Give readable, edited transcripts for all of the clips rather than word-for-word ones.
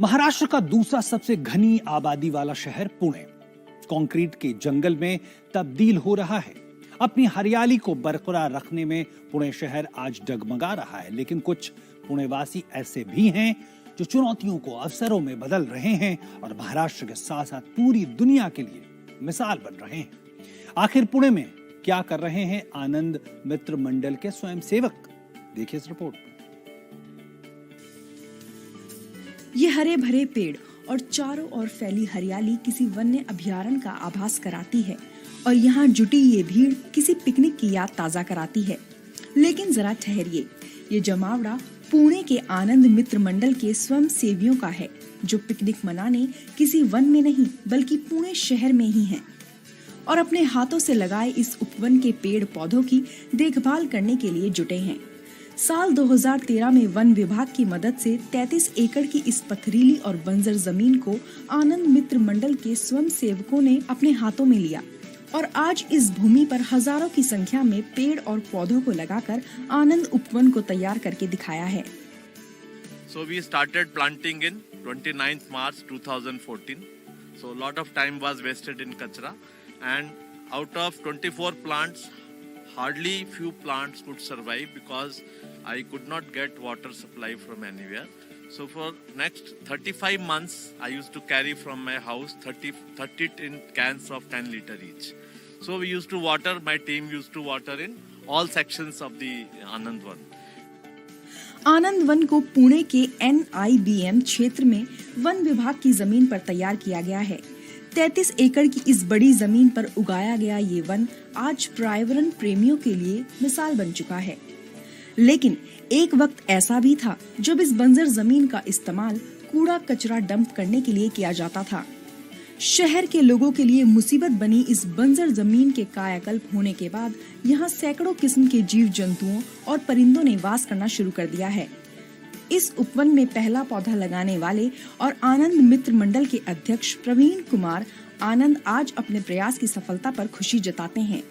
महाराष्ट्र का दूसरा सबसे घनी आबादी वाला शहर पुणे कंक्रीट के जंगल में तब्दील हो रहा है। अपनी हरियाली को बरकरार रखने में पुणे शहर आज डगमगा रहा है, लेकिन कुछ पुणेवासी ऐसे भी हैं जो चुनौतियों को अवसरों में बदल रहे हैं और महाराष्ट्र के साथ साथ पूरी दुनिया के लिए मिसाल बन रहे हैं। आखिर पुणे में क्या कर रहे हैं आनंद मित्र मंडल के स्वयंसेवक, देखिए इस रिपोर्ट में। ये हरे भरे पेड़ और चारों ओर फैली हरियाली किसी वन्य अभयारण्य का आभास कराती है और यहाँ जुटी ये भीड़ किसी पिकनिक की याद ताजा कराती है। लेकिन जरा ठहरिए, ये जमावड़ा पुणे के आनंद मित्र मंडल के स्वयं सेवियों का है, जो पिकनिक मनाने किसी वन में नहीं बल्कि पुणे शहर में ही हैं और अपने हाथों से लगाए इस उपवन के पेड़ पौधों की देखभाल करने के लिए जुटे हैं। साल 2013 में वन विभाग की मदद से 33 एकड़ की इस पथरीली और बंजर जमीन को आनंद मित्र मंडल के स्वयं सेवकों ने अपने हाथों में लिया और आज इस भूमि पर हजारों की संख्या में पेड़ और पौधों को लगाकर आनंद उपवन को तैयार करके दिखाया है। So we started planting in 29th March 2014. So a lot of time was wasted in Kachra, and out of 24 plants, hardly few plants could survive because I could not get water supply from anywhere. So for next 35 months, I used to carry from my house 30 tin cans of 10 liter each. So we used to water, my team used to water in all sections of the Anand Van. Anand one को पुणे के NIBM क्षेत्र में one विभाग की जमीन पर तैयार किया गया है। 33 एकड़ की इस बड़ी जमीन पर उगाया गया ये वन आज पर्यावरण प्रेमियों के लिए मिसाल बन चुका है। लेकिन एक वक्त ऐसा भी था जब इस बंजर जमीन का इस्तेमाल कूड़ा कचरा डंप करने के लिए किया जाता था। शहर के लोगों के लिए मुसीबत बनी इस बंजर जमीन के कायाकल्प होने के बाद यहाँ सैकड़ों किस्म के जीव जंतुओं और परिंदों ने वास करना शुरू कर दिया है। इस उपवन में पहला पौधा लगाने वाले और आनंद मित्र मंडल के अध्यक्ष प्रवीण कुमार आनंद आज अपने प्रयास की सफलता पर खुशी जताते हैं।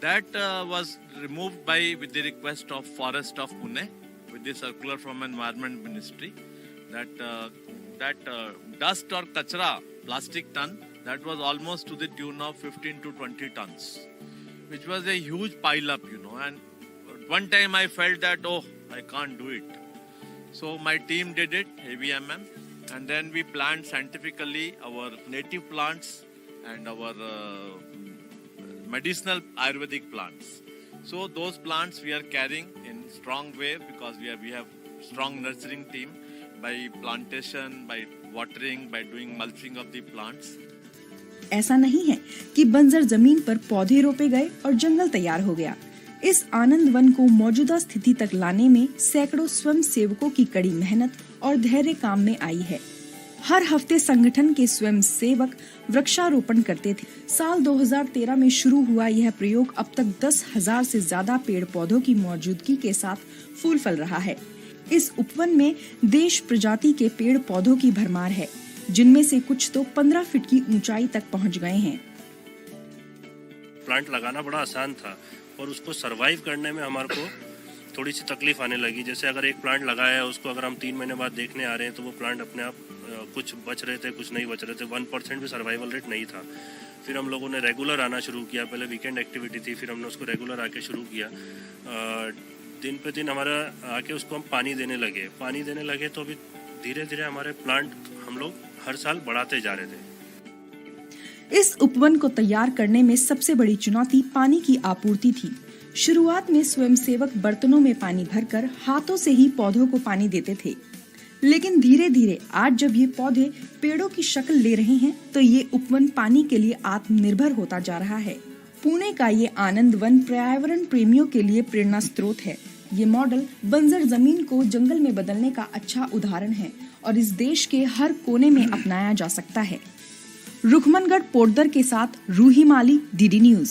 That was removed with the request of Forest of Pune, with the circular from Environment Ministry. That dust or kachra, plastic ton, that was almost to the tune of 15 to 20 tons, which was a huge pile up, And one time I felt that, I can't do it. So my team did it, AVMM, and then we planted scientifically our native plants and our medicinal Ayurvedic plants. So those plants we are carrying in strong way because we have strong nurturing team by plantation, by watering, by doing mulching of the plants. ऐसा नहीं है कि बंजर जमीन पर पौधे रोपे गए और जंगल तैयार हो गया। इस आनंद वन को मौजूदा स्थिति तक लाने में सैकड़ों स्वयं सेवकों की कड़ी मेहनत और धैर्य काम में आई है। हर हफ्ते संगठन के स्वयं सेवक वृक्षारोपण करते थे। साल 2013 में शुरू हुआ यह प्रयोग अब तक 10,000 से ज्यादा पेड़ पौधों की मौजूदगी के साथ फूल फल रहा है। इस उपवन में देश प्रजाति के पेड़ पौधों की भरमार है, जिनमें से कुछ तो 15 फीट की ऊंचाई तक पहुंच गए हैं। प्लांट लगाना बड़ा आसान था और उसको सरवाइव करने में हमारे को थोड़ी सी तकलीफ आने लगी। जैसे अगर एक प्लांट लगाया है, उसको अगर हम 3 महीने बाद देखने आ रहे हैं तो वो प्लांट अपने आप कुछ बच रहे थे, कुछ नहीं बच रहे थे। 1% भी सर्वाइवल रेट नहीं था। फिर हम लोगों ने रेगुलर आना शुरू किया। पहले वीकेंड एक्टिविटी थी, फिर हमने उसको रेगुलर आके शुरू किया। दिन पे दिन हमारा आके उसको हम पानी देने लगे तो अभी धीरे धीरे हमारे प्लांट हम लोग हर साल बढ़ाते जा रहे थे। इस उपवन को तैयार करने में सबसे बड़ी चुनौती पानी की आपूर्ति थी। शुरुआत में स्वयंसेवक बर्तनों में पानी भरकर हाथों से ही पौधों को पानी देते थे, लेकिन धीरे धीरे आज जब ये पौधे पेड़ों की शक्ल ले रहे हैं तो ये उपवन पानी के लिए आत्मनिर्भर होता जा रहा है। पुणे का ये आनंद वन पर्यावरण प्रेमियों के लिए प्रेरणा स्रोत है। ये मॉडल बंजर जमीन को जंगल में बदलने का अच्छा उदाहरण है और इस देश के हर कोने में अपनाया जा सकता है। रुखमनगढ़ पोद्दार के साथ रूही माली, DD न्यूज।